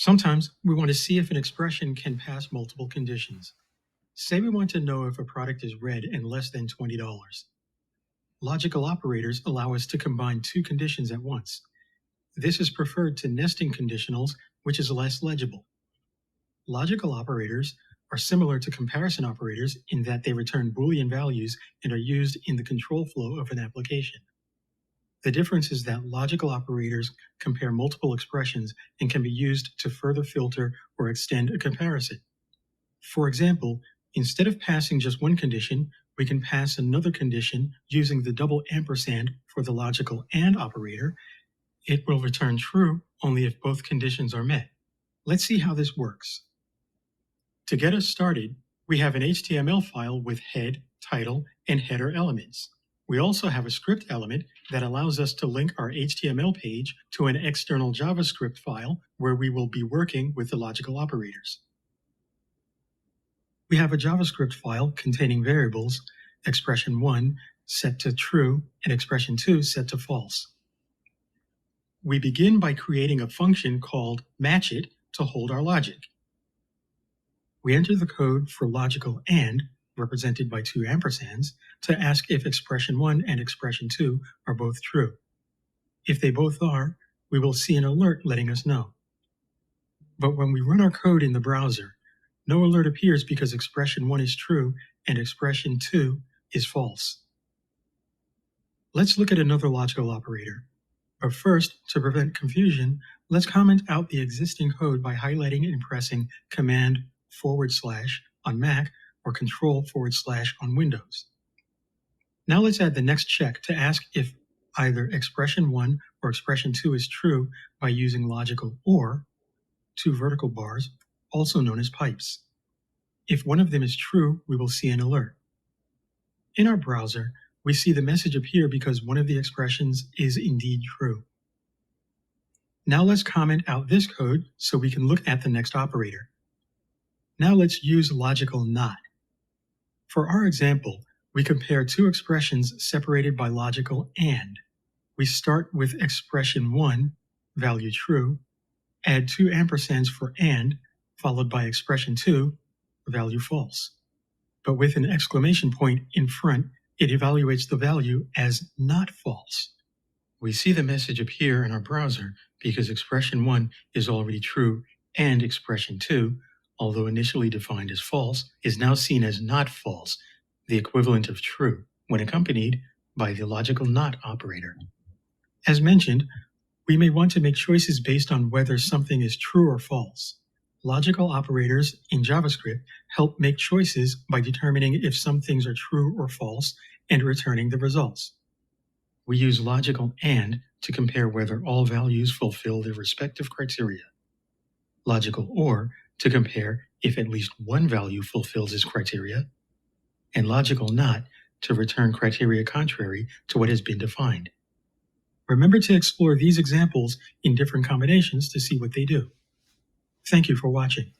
Sometimes we want to see if an expression can pass multiple conditions. Say we want to know if a product is red and less than $20. Logical operators allow us to combine two conditions at once. This is preferred to nesting conditionals, which is less legible. Logical operators are similar to comparison operators in that they return Boolean values and are used in the control flow of an application. The difference is that logical operators compare multiple expressions and can be used to further filter or extend a comparison. For example, instead of passing just one condition, we can pass another condition using the double ampersand for the logical AND operator. It will return true only if both conditions are met. Let's see how this works. To get us started, we have an HTML file with head, title, and header elements. We also have a script element that allows us to link our HTML page to an external JavaScript file where we will be working with the logical operators. We have a JavaScript file containing variables, expression1 set to true and expression2 set to false. We begin by creating a function called matchIt to hold our logic. We enter the code for logical AND, represented by two ampersands, to ask if expression1 and expression2 are both true. If they both are, we will see an alert letting us know. But when we run our code in the browser, no alert appears because expression1 is true and expression2 is false. Let's look at another logical operator. But first, to prevent confusion, let's comment out the existing code by highlighting and pressing Command / on Mac or Control / on Windows. Now let's add the next check to ask if either expression1 or expression2 is true by using logical OR, two vertical bars, also known as pipes. If one of them is true, we will see an alert. In our browser, we see the message appear because one of the expressions is indeed true. Now let's comment out this code so we can look at the next operator. Now let's use logical NOT. For our example, we compare two expressions separated by logical AND. We start with expression1, value true, add two ampersands for AND, followed by expression2, value false. But with an exclamation point in front, it evaluates the value as not false. We see the message appear in our browser because expression1 is already true and expression2, although initially defined as false, is now seen as not false, the equivalent of true, when accompanied by the logical NOT operator. As mentioned, we may want to make choices based on whether something is true or false. Logical operators in JavaScript help make choices by determining if some things are true or false and returning the results. We use logical AND to compare whether all values fulfill their respective criteria. Logical OR to compare if at least one value fulfills its criteria, and logical NOT to return criteria contrary to what has been defined. Remember to explore these examples in different combinations to see what they do. Thank you for watching.